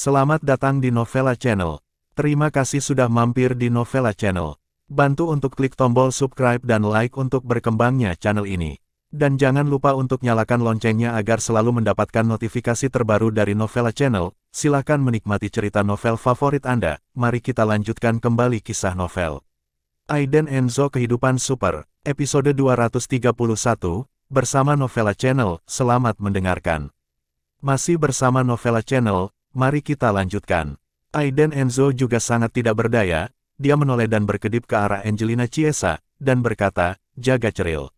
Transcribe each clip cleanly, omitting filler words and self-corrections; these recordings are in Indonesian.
Selamat datang di Novella Channel. Terima kasih sudah mampir di Novella Channel. Bantu untuk klik tombol subscribe dan like untuk berkembangnya channel ini. Dan jangan lupa untuk nyalakan loncengnya agar selalu mendapatkan notifikasi terbaru dari Novella Channel. Silahkan menikmati cerita novel favorit Anda. Mari kita lanjutkan kembali kisah novel Aiden Enzo Kehidupan Super, episode 231, bersama Novella Channel. Selamat mendengarkan. Masih bersama Novella Channel. Mari kita lanjutkan. Aiden Enzo juga sangat tidak berdaya, dia menoleh dan berkedip ke arah Angelina Chiesa, dan berkata, jaga ceril.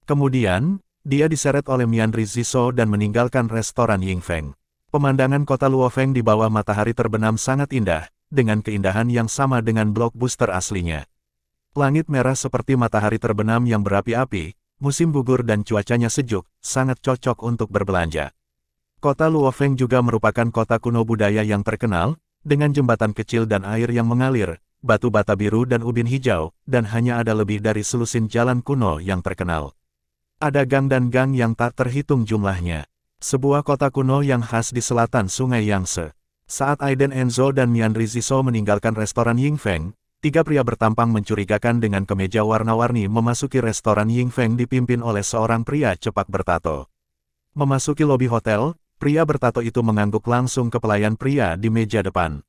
Kemudian, dia diseret oleh Mianri Ziso dan meninggalkan restoran Yingfeng. Pemandangan kota Luofeng di bawah matahari terbenam sangat indah, dengan keindahan yang sama dengan blockbuster aslinya. Langit merah seperti matahari terbenam yang berapi-api, musim gugur dan cuacanya sejuk, sangat cocok untuk berbelanja. Kota Luofeng juga merupakan kota kuno budaya yang terkenal, dengan jembatan kecil dan air yang mengalir, batu bata biru dan ubin hijau, dan hanya ada lebih dari selusin jalan kuno yang terkenal. Ada gang dan gang yang tak terhitung jumlahnya. Sebuah kota kuno yang khas di selatan Sungai Yangtze. Saat Aiden Enzo dan Mianri Ziso meninggalkan restoran Yingfeng, tiga pria bertampang mencurigakan dengan kemeja warna-warni memasuki restoran Yingfeng dipimpin oleh seorang pria cepak bertato. Memasuki lobi hotel, pria bertato itu mengangguk langsung ke pelayan pria di meja depan.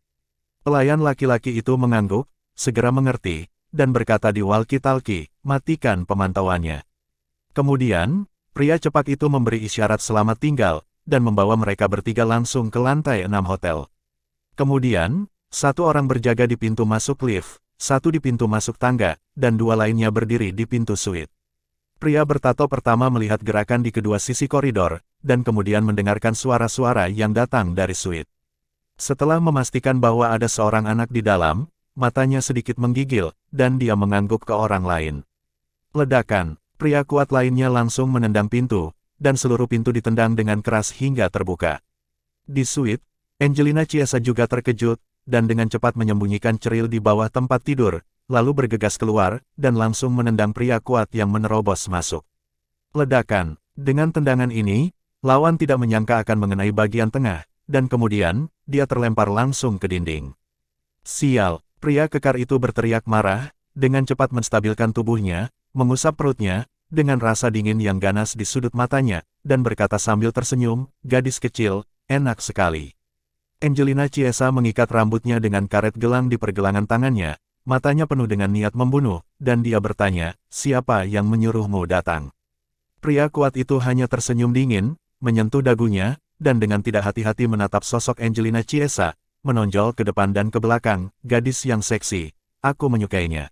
Pelayan laki-laki itu mengangguk, segera mengerti, dan berkata di walkie-talkie, matikan pemantauannya. Kemudian, pria cepak itu memberi isyarat selamat tinggal, dan membawa mereka bertiga langsung ke lantai 6 hotel. Kemudian, satu orang berjaga di pintu masuk lift, satu di pintu masuk tangga, dan dua lainnya berdiri di pintu suite. Pria bertato pertama melihat gerakan di kedua sisi koridor, dan kemudian mendengarkan suara-suara yang datang dari suite. Setelah memastikan bahwa ada seorang anak di dalam, matanya sedikit menggigil, dan dia mengangguk ke orang lain. Ledakan, pria kuat lainnya langsung menendang pintu, dan seluruh pintu ditendang dengan keras hingga terbuka. Di suite, Angelina Chiesa juga terkejut, dan dengan cepat menyembunyikan ceril di bawah tempat tidur, lalu bergegas keluar, dan langsung menendang pria kuat yang menerobos masuk. Ledakan, dengan tendangan ini, lawan tidak menyangka akan mengenai bagian tengah, dan kemudian, dia terlempar langsung ke dinding. Sial, pria kekar itu berteriak marah, dengan cepat menstabilkan tubuhnya, mengusap perutnya, dengan rasa dingin yang ganas di sudut matanya, dan berkata sambil tersenyum, gadis kecil, enak sekali. Angelina Chiesa mengikat rambutnya dengan karet gelang di pergelangan tangannya, matanya penuh dengan niat membunuh, dan dia bertanya, siapa yang menyuruhmu datang? Pria kuat itu hanya tersenyum dingin, menyentuh dagunya, dan dengan tidak hati-hati menatap sosok Angelina Chiesa, menonjol ke depan dan ke belakang, gadis yang seksi, aku menyukainya.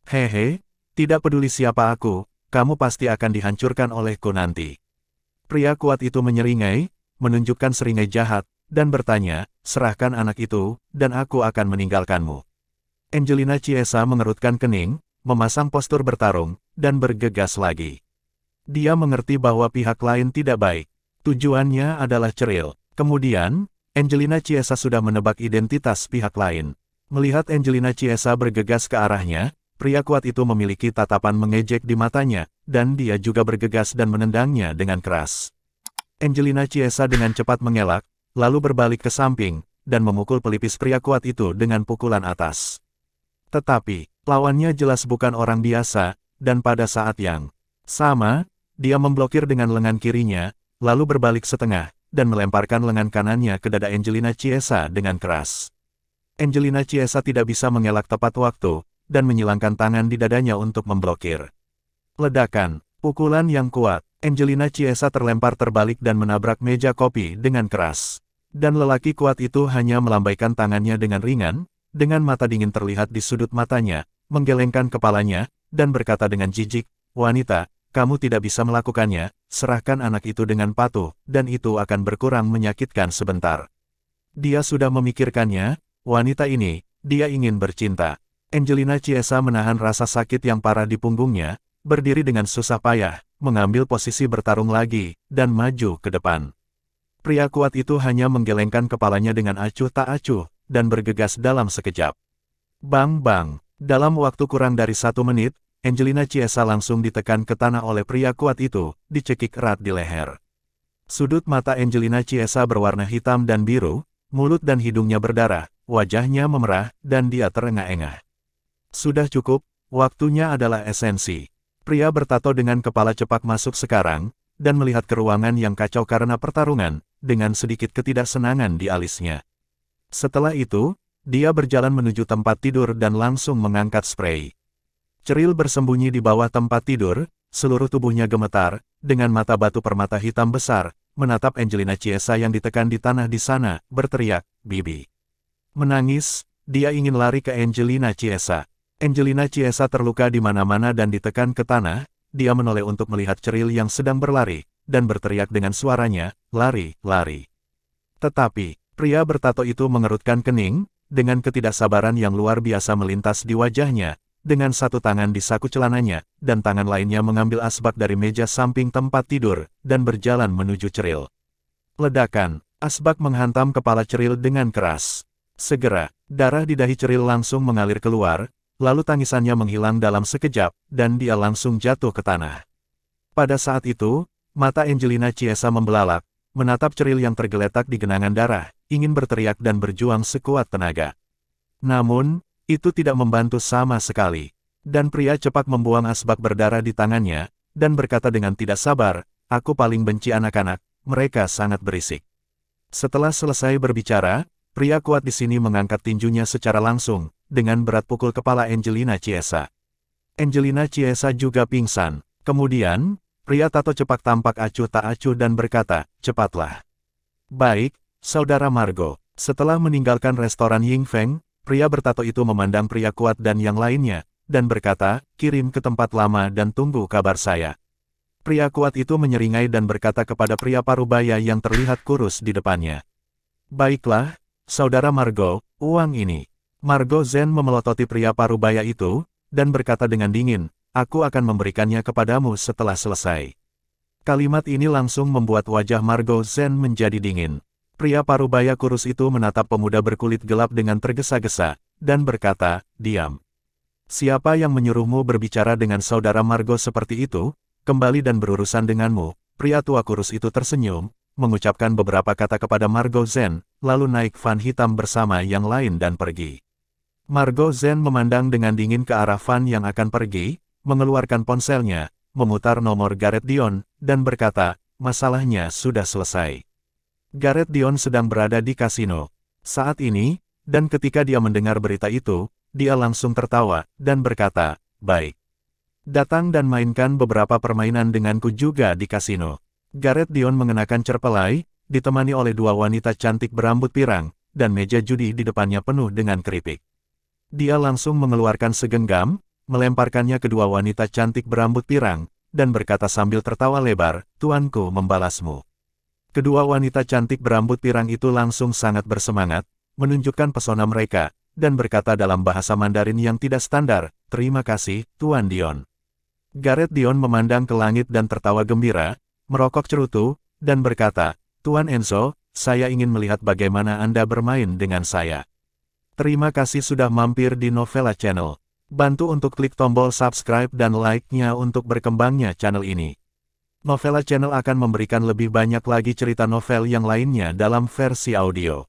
Hehe, tidak peduli siapa aku, kamu pasti akan dihancurkan olehku nanti. Pria kuat itu menyeringai, menunjukkan seringai jahat, dan bertanya, serahkan anak itu, dan aku akan meninggalkanmu. Angelina Chiesa mengerutkan kening, memasang postur bertarung, dan bergegas lagi. Dia mengerti bahwa pihak lain tidak baik. Tujuannya adalah ceril. Kemudian, Angelina Chiesa sudah menebak identitas pihak lain. Melihat Angelina Chiesa bergegas ke arahnya, pria kuat itu memiliki tatapan mengejek di matanya, dan dia juga bergegas dan menendangnya dengan keras. Angelina Chiesa dengan cepat mengelak, lalu berbalik ke samping, dan memukul pelipis pria kuat itu dengan pukulan atas. Tetapi, lawannya jelas bukan orang biasa, dan pada saat yang sama, dia memblokir dengan lengan kirinya, lalu berbalik setengah, dan melemparkan lengan kanannya ke dada Angelina Chiesa dengan keras. Angelina Chiesa tidak bisa mengelak tepat waktu, dan menyilangkan tangan di dadanya untuk memblokir. Ledakan, pukulan yang kuat, Angelina Chiesa terlempar terbalik dan menabrak meja kopi dengan keras. Dan lelaki kuat itu hanya melambaikan tangannya dengan ringan, dengan mata dingin terlihat di sudut matanya, menggelengkan kepalanya, dan berkata dengan jijik, wanita, kamu tidak bisa melakukannya, serahkan anak itu dengan patuh, dan itu akan berkurang menyakitkan sebentar. Dia sudah memikirkannya, wanita ini, dia ingin bercinta. Angelina Chiesa menahan rasa sakit yang parah di punggungnya, berdiri dengan susah payah, mengambil posisi bertarung lagi, dan maju ke depan. Pria kuat itu hanya menggelengkan kepalanya dengan acuh tak acuh, dan bergegas dalam sekejap. Bang bang. Dalam waktu kurang dari 1 menit, Angelina Chiesa langsung ditekan ke tanah oleh pria kuat itu, dicekik erat di leher. Sudut mata Angelina Chiesa berwarna hitam dan biru, mulut dan hidungnya berdarah, wajahnya memerah, dan dia terengah-engah. Sudah cukup, waktunya adalah esensi. Pria bertato dengan kepala cepak masuk sekarang, dan melihat ke ruangan yang kacau karena pertarungan, dengan sedikit ketidaksenangan di alisnya. Setelah itu, dia berjalan menuju tempat tidur dan langsung mengangkat spray. Ceril bersembunyi di bawah tempat tidur, seluruh tubuhnya gemetar, dengan mata batu permata hitam besar, menatap Angelina Chiesa yang ditekan di tanah di sana, berteriak, "Bibi!" Menangis, dia ingin lari ke Angelina Chiesa. Angelina Chiesa terluka di mana-mana dan ditekan ke tanah, dia menoleh untuk melihat Ceril yang sedang berlari, dan berteriak dengan suaranya, "Lari, lari!" Tetapi, pria bertato itu mengerutkan kening, dengan ketidaksabaran yang luar biasa melintas di wajahnya, dengan satu tangan di saku celananya, dan tangan lainnya mengambil asbak dari meja samping tempat tidur, dan berjalan menuju Ceril. Ledakan, asbak menghantam kepala Ceril dengan keras. Segera, darah di dahi Ceril langsung mengalir keluar, lalu tangisannya menghilang dalam sekejap, dan dia langsung jatuh ke tanah. Pada saat itu, mata Angelina Chiesa membelalak, menatap Ceril yang tergeletak di genangan darah, ingin berteriak dan berjuang sekuat tenaga. Namun, itu tidak membantu sama sekali. Dan pria cepat membuang asbak berdarah di tangannya, dan berkata dengan tidak sabar, "Aku paling benci anak-anak, mereka sangat berisik." Setelah selesai berbicara, pria kuat di sini mengangkat tinjunya secara langsung, dengan berat pukul kepala Angelina Chiesa. Angelina Chiesa juga pingsan. Kemudian, pria tato cepak tampak acuh tak acuh dan berkata, "Cepatlah." "Baik, Saudara Margo." Setelah meninggalkan restoran Ying Feng, pria bertato itu memandang pria kuat dan yang lainnya, dan berkata, "Kirim ke tempat lama dan tunggu kabar saya." Pria kuat itu menyeringai dan berkata kepada pria parubaya yang terlihat kurus di depannya, "Baiklah, Saudara Margo, uang ini." Margo Zhen memelototi pria parubaya itu, dan berkata dengan dingin, "Aku akan memberikannya kepadamu setelah selesai." Kalimat ini langsung membuat wajah Margo Zhen menjadi dingin. Pria parubaya kurus itu menatap pemuda berkulit gelap dengan tergesa-gesa, dan berkata, "Diam. Siapa yang menyuruhmu berbicara dengan Saudara Margo seperti itu? Kembali dan berurusan denganmu." Pria tua kurus itu tersenyum, mengucapkan beberapa kata kepada Margo Zhen, lalu naik van hitam bersama yang lain dan pergi. Margo Zhen memandang dengan dingin ke arah van yang akan pergi, mengeluarkan ponselnya, memutar nomor Gareth Dion, dan berkata, "Masalahnya sudah selesai." Gareth Dion sedang berada di kasino saat ini, dan ketika dia mendengar berita itu, dia langsung tertawa, dan berkata, "Baik. Datang dan mainkan beberapa permainan denganku juga di kasino." Gareth Dion mengenakan cerpelai, ditemani oleh dua wanita cantik berambut pirang, dan meja judi di depannya penuh dengan keripik. Dia langsung mengeluarkan segenggam, melemparkannya ke dua wanita cantik berambut pirang, dan berkata sambil tertawa lebar, "Tuanku membalasmu." Kedua wanita cantik berambut pirang itu langsung sangat bersemangat, menunjukkan pesona mereka, dan berkata dalam bahasa Mandarin yang tidak standar, "Terima kasih, Tuan Dion." Gareth Dion memandang ke langit dan tertawa gembira, merokok cerutu, dan berkata, "Tuan Enzo, saya ingin melihat bagaimana Anda bermain dengan saya." Terima kasih sudah mampir di Novella Channel. Bantu untuk klik tombol subscribe dan like-nya untuk berkembangnya channel ini. Novella Channel akan memberikan lebih banyak lagi cerita novel yang lainnya dalam versi audio.